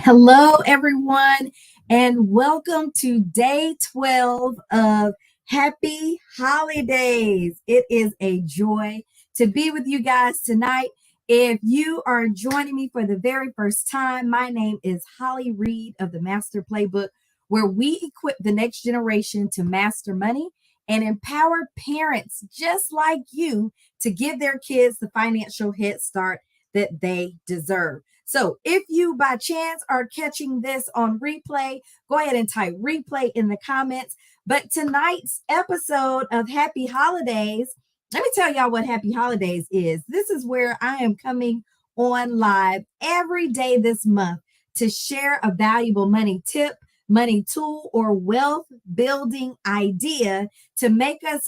Hello, everyone, and welcome to day 12 of Happy Holidays. It is a joy to be with you guys tonight. If you are joining me for the very first time, my name is Holly Reed of the Master Playbook, where we equip the next generation to master money and empower parents just like you to give their kids the financial head start that they deserve. So if you by chance are catching this on replay, go ahead and type replay in the comments. But tonight's episode of Happy Holidays, let me tell y'all what Happy Holidays is. This is where I am coming on live every day this month to share a valuable money tip, money tool, or wealth building idea to make us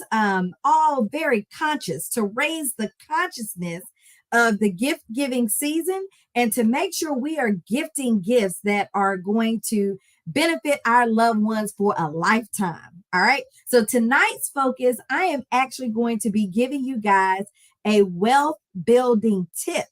all very conscious, to raise the consciousness of the gift giving season and to make sure we are gifting gifts that are going to benefit our loved ones for a lifetime. All right. So tonight's focus, I am actually going to be giving you guys a wealth building tip,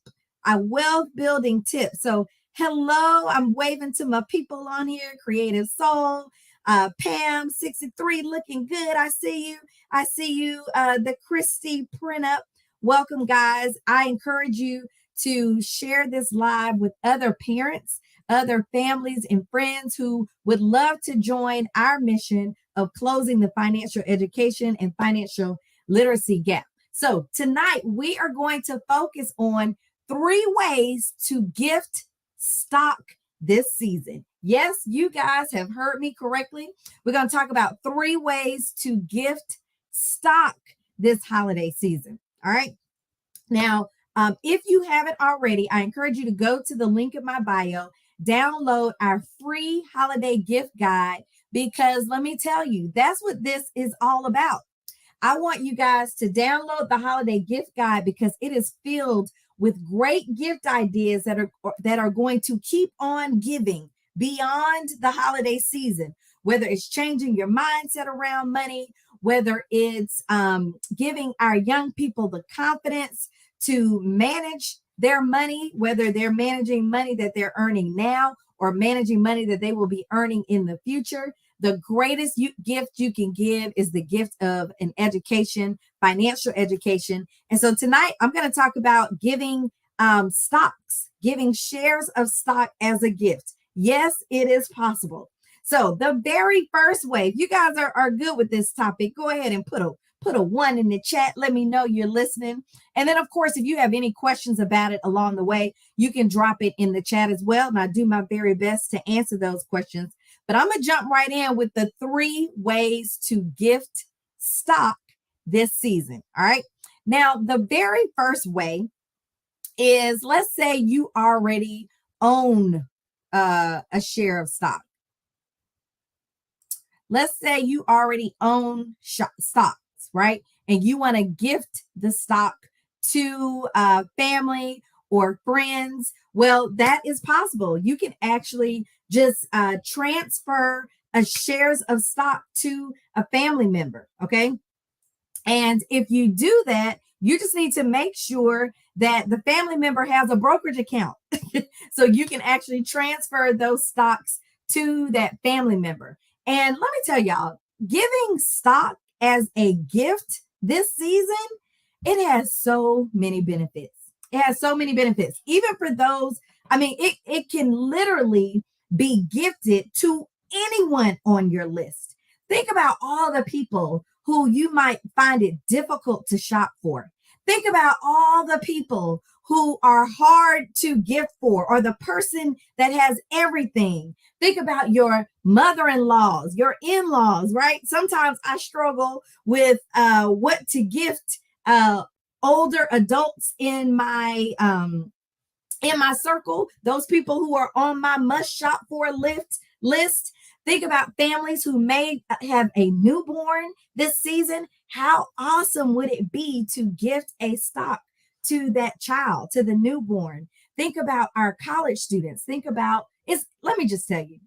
a wealth building tip. So hello, I'm waving to my people on here, Creative Soul, Pam 63 looking good. I see you. The Christy print up. Welcome, guys. I encourage you to share this live with other parents, other families, and friends who would love to join our mission of closing the financial education and financial literacy gap. So, tonight we are going to focus on 3 ways to gift stock this season. Yes, you guys have heard me correctly. We're going to talk about 3 ways to gift stock this holiday season. All right. Now, if you haven't already, I encourage you to go to the link in my bio, download our free holiday gift guide, because let me tell you, that's what this is all about. I want you guys to download the holiday gift guide because it is filled with great gift ideas that are going to keep on giving beyond the holiday season, whether it's changing your mindset around money, whether it's giving our young people the confidence to manage their money, whether they're managing money that they're earning now or managing money that they will be earning in the future. The greatest gift you can give is the gift of an education, financial education. And so tonight I'm going to talk about giving stocks, giving shares of stock as a gift. Yes, it is possible. So the very first way, if you guys are good with this topic, go ahead and put a 1 in the chat. Let me know you're listening. And then, of course, if you have any questions about it along the way, you can drop it in the chat as well. And I do my very best to answer those questions. But I'm going to jump right in with the 3 ways to gift stock this season. All right. Now, the very first way is, let's say you already own a share of stock. Let's say you already own stocks, right? And you want to gift the stock to family or friends. Well, that is possible. You can actually just transfer shares of stock to a family member, okay? And if you do that, you just need to make sure that the family member has a brokerage account so you can actually transfer those stocks to that family member. And let me tell y'all, giving stock as a gift this season, it has so many benefits. It has so many benefits. Even for those, it can literally be gifted to anyone on your list. Think about all the people who you might find it difficult to shop for. Think about all the people who are hard to gift for, or the person that has everything. Think about your mother-in-laws, your in-laws, right? Sometimes I struggle with what to gift older adults in my circle, those people who are on my must shop for list. Think about families who may have a newborn this season. How awesome would it be to gift a stock to that child, to the newborn? Think about our college students. Think about let me just tell you,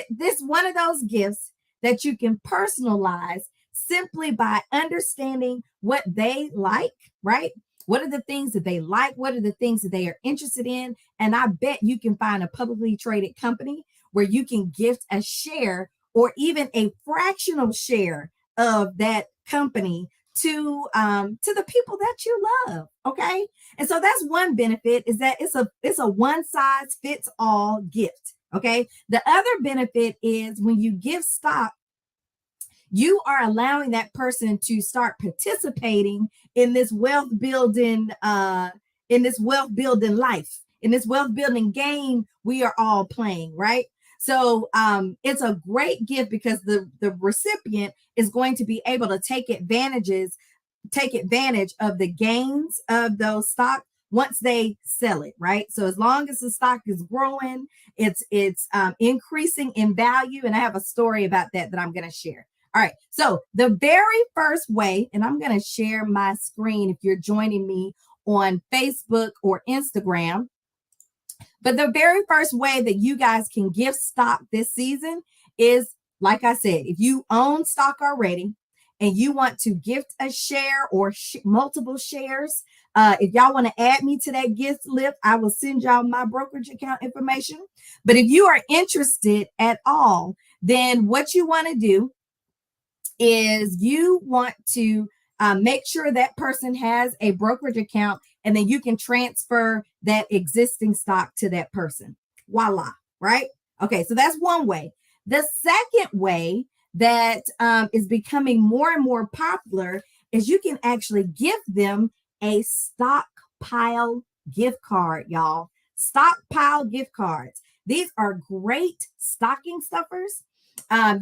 this one of those gifts that you can personalize simply by understanding what they like, right? What are the things that they like? What are the things that they are interested in? And I bet you can find a publicly traded company where you can gift a share or even a fractional share of that company to the people that you love. Okay. And so that's one benefit, is that it's a one size fits all gift. Okay. The other benefit is when you give stock, you are allowing that person to start participating in this wealth building life, in this wealth building game we are all playing, right? So it's a great gift because the recipient is going to be able to take advantage of the gains of those stock once they sell it, right? So as long as the stock is growing, it's increasing in value. And I have a story about that I'm going to share. All right. So the very first way, and I'm going to share my screen if you're joining me on Facebook or Instagram. But the very first way that you guys can gift stock this season is, like I said, if you own stock already and you want to gift a share or multiple shares, if y'all want to add me to that gift list, I will send y'all my brokerage account information. But if you are interested at all, then what you want to do is you want to make sure that person has a brokerage account, and then you can transfer that existing stock to that person. Voila, right? Okay, so that's one way. The second way that is becoming more and more popular is you can actually give them a stockpile gift card, y'all. Stockpile gift cards. These are great stocking stuffers.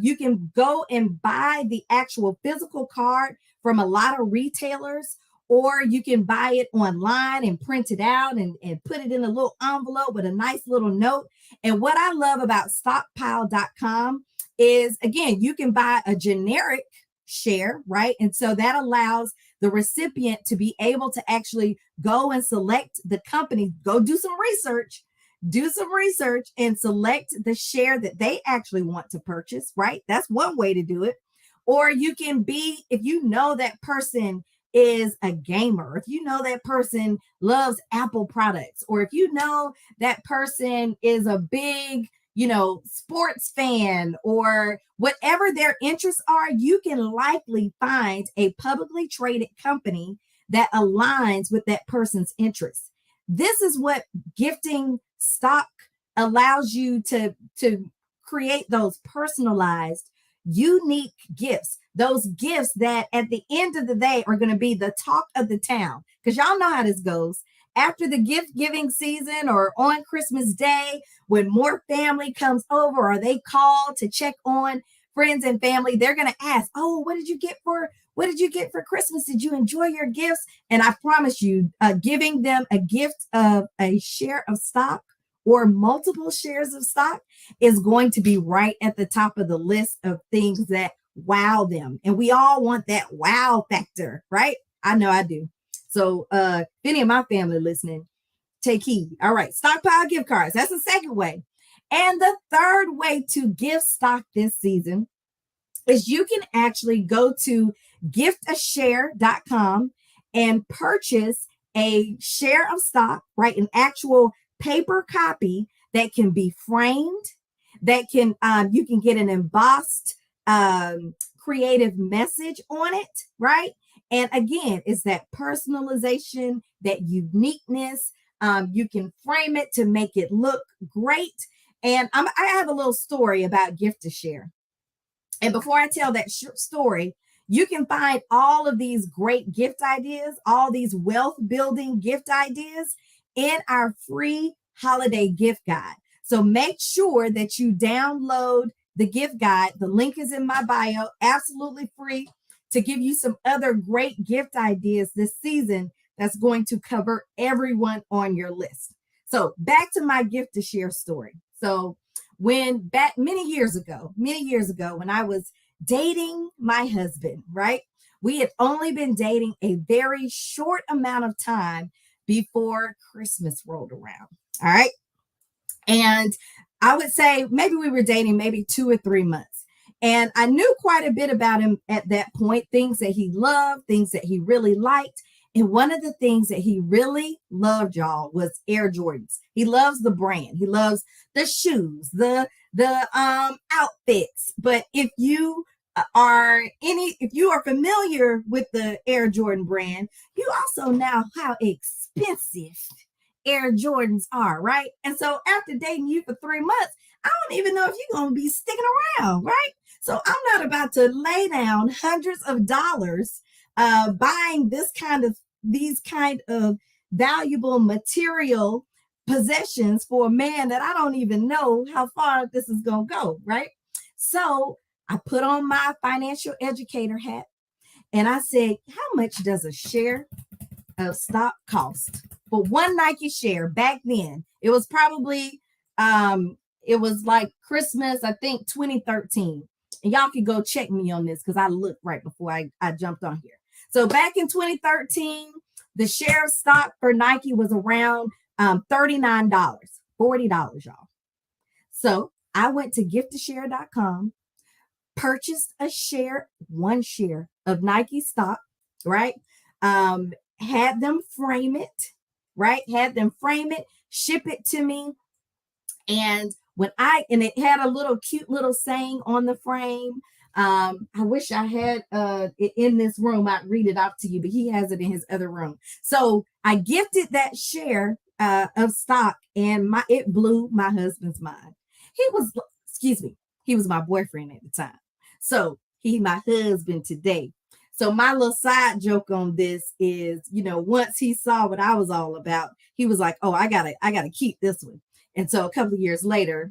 You can go and buy the actual physical card from a lot of retailers, or you can buy it online and print it out and put it in a little envelope with a nice little note. And what I love about stockpile.com is, again, you can buy a generic share, right? And so that allows the recipient to be able to actually go and select the company, go do some research and select the share that they actually want to purchase, right? That's one way to do it. Or you can be, if you know that person is a gamer, if you know that person loves Apple products, or if you know that person is a big, sports fan, or whatever their interests are, you can likely find a publicly traded company that aligns with that person's interests. This is what gifting stock allows you to create, those personalized, unique gifts, those gifts that at the end of the day are going to be the talk of the town. Because y'all know how this goes. After the gift giving season, or on Christmas Day, when more family comes over, or they call to check on friends and family, they're going to ask, oh, what did you get for Christmas? Did you enjoy your gifts? And I promise you, giving them a gift of a share of stock or multiple shares of stock is going to be right at the top of the list of things that wow them. And we all want that wow factor, right? I know I do. So if any of my family listening, take heed. All right, stockpile gift cards. That's the second way. And the third way to gift stock this season is you can actually go to giftashare.com and purchase a share of stock, right? An actual paper copy that can be framed, that can you can get an embossed creative message on it, right? And again, it's that personalization, that uniqueness. You can frame it to make it look great. And I have a little story about gift to share. And before I tell that story, you can find all of these great gift ideas, all these wealth building gift ideas in our free holiday gift guide. So make sure that you download the gift guide. The link is in my bio, absolutely free, to give you some other great gift ideas this season that's going to cover everyone on your list. So back to my gift to share story. So back many years ago, when I was dating my husband, right? We had only been dating a very short amount of time before Christmas rolled around. All right. And I would say maybe we were dating maybe 2 or 3 months. And I knew quite a bit about him at that point, things that he loved, things that he really liked. And one of the things that he really loved, y'all, was Air Jordans. He loves the brand. He loves the shoes, the outfits. But if you are familiar with the Air Jordan brand, you also know how expensive Air Jordans are, right? And so after dating you for 3 months, I don't even know if you're going to be sticking around, right? So I'm not about to lay down hundreds of dollars buying these kind of valuable material possessions for a man that I don't even know how far this is going to go, right? So I put on my financial educator hat and I said, how much does a share of stock cost? For one Nike share back then, it was probably it was like Christmas, I think 2013. And y'all can go check me on this because I looked right before I jumped on here. So back in 2013, the share of stock for Nike was around $39, $40, y'all. So I went to giftashare.com, purchased one share of Nike stock, right? Had them frame it, right? Had them frame it, ship it to me. And it had a little cute little saying on the frame. I wish I had it in this room. I'd read it off to you, but he has it in his other room. So I gifted that share of stock, and it blew my husband's mind. He was my boyfriend at the time. So he my husband today. So my little side joke on this is, once he saw what I was all about, he was like, oh, I gotta keep this one. And so a couple of years later,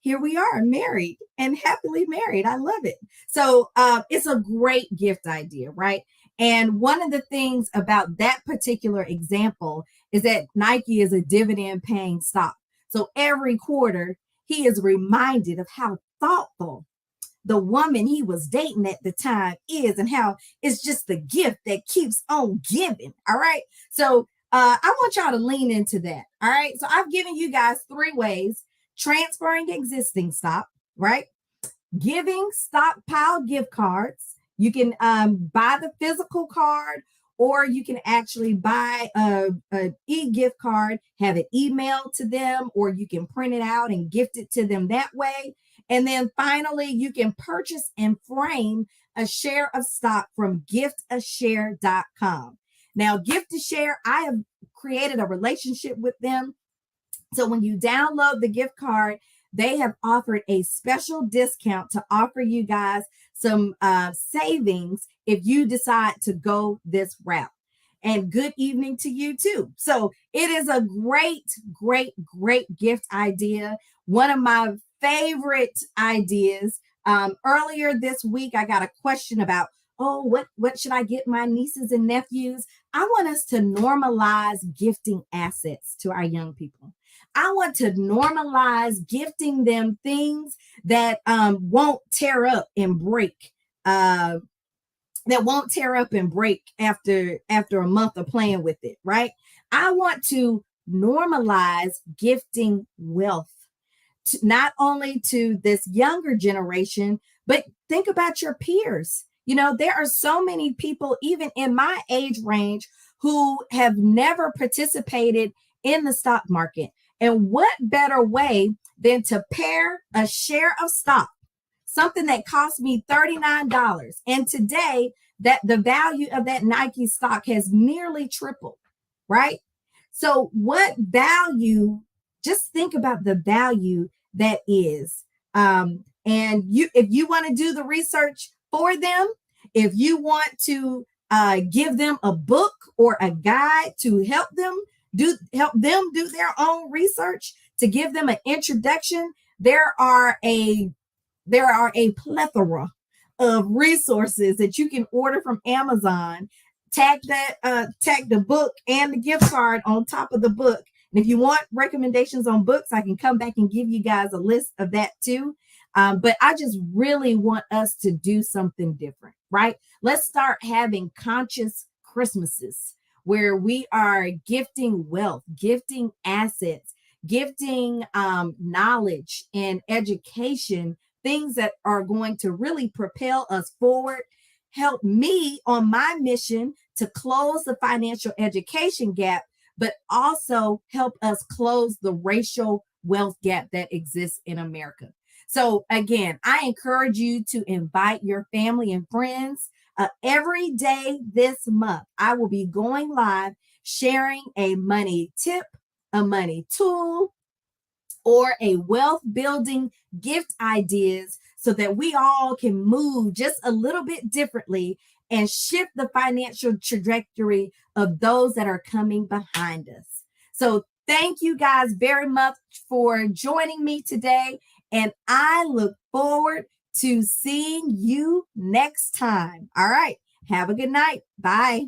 here we are, married and happily married. I love it. So it's a great gift idea, right? And one of the things about that particular example is that Nike is a dividend paying stock. So every quarter, he is reminded of how thoughtful the woman he was dating at the time is, and how it's just the gift that keeps on giving. All right. So I want y'all to lean into that. All right. So I've given you guys 3 ways: transferring existing stock, right? Giving stockpile gift cards. You can buy the physical card, or you can actually buy a e-gift card, have it emailed to them, or you can print it out and gift it to them that way. And then finally, you can purchase and frame a share of stock from giftashare.com. Now, Gift2Share, I have created a relationship with them. So when you download the gift card, they have offered a special discount to offer you guys some savings if you decide to go this route. And good evening to you too. So it is a great, great, great gift idea. One of my favorite ideas. Earlier this week, I got a question about, what should I get my nieces and nephews? I want us to normalize gifting assets to our young people. I want to normalize gifting them things that won't tear up and break. That won't tear up and break after a month of playing with it, right? I want to normalize gifting wealth, not only to this younger generation, but think about your peers. There are so many people, even in my age range, who have never participated in the stock market. And what better way than to pair a share of stock, something that cost me $39. And today, that the value of that Nike stock has nearly tripled, right? So what value, just think about the value that is. And if you want to do the research for them, if you want to give them a book or a guide to help them do their own research, to give them an introduction, there are a plethora of resources that you can order from Amazon. Tag the book and the gift card on top of the book. And if you want recommendations on books, I can come back and give you guys a list of that too. But I just really want us to do something different, right? Let's start having conscious Christmases where we are gifting wealth, gifting assets, gifting knowledge and education, things that are going to really propel us forward, help me on my mission to close the financial education gap, but also help us close the racial wealth gap that exists in America. So, again, I encourage you to invite your family and friends. Every day this month, I will be going live sharing a money tip, a money tool, or a wealth building gift ideas so that we all can move just a little bit differently and shift the financial trajectory of those that are coming behind us. So thank you guys very much for joining me today. And I look forward to seeing you next time. All right. Have a good night. Bye.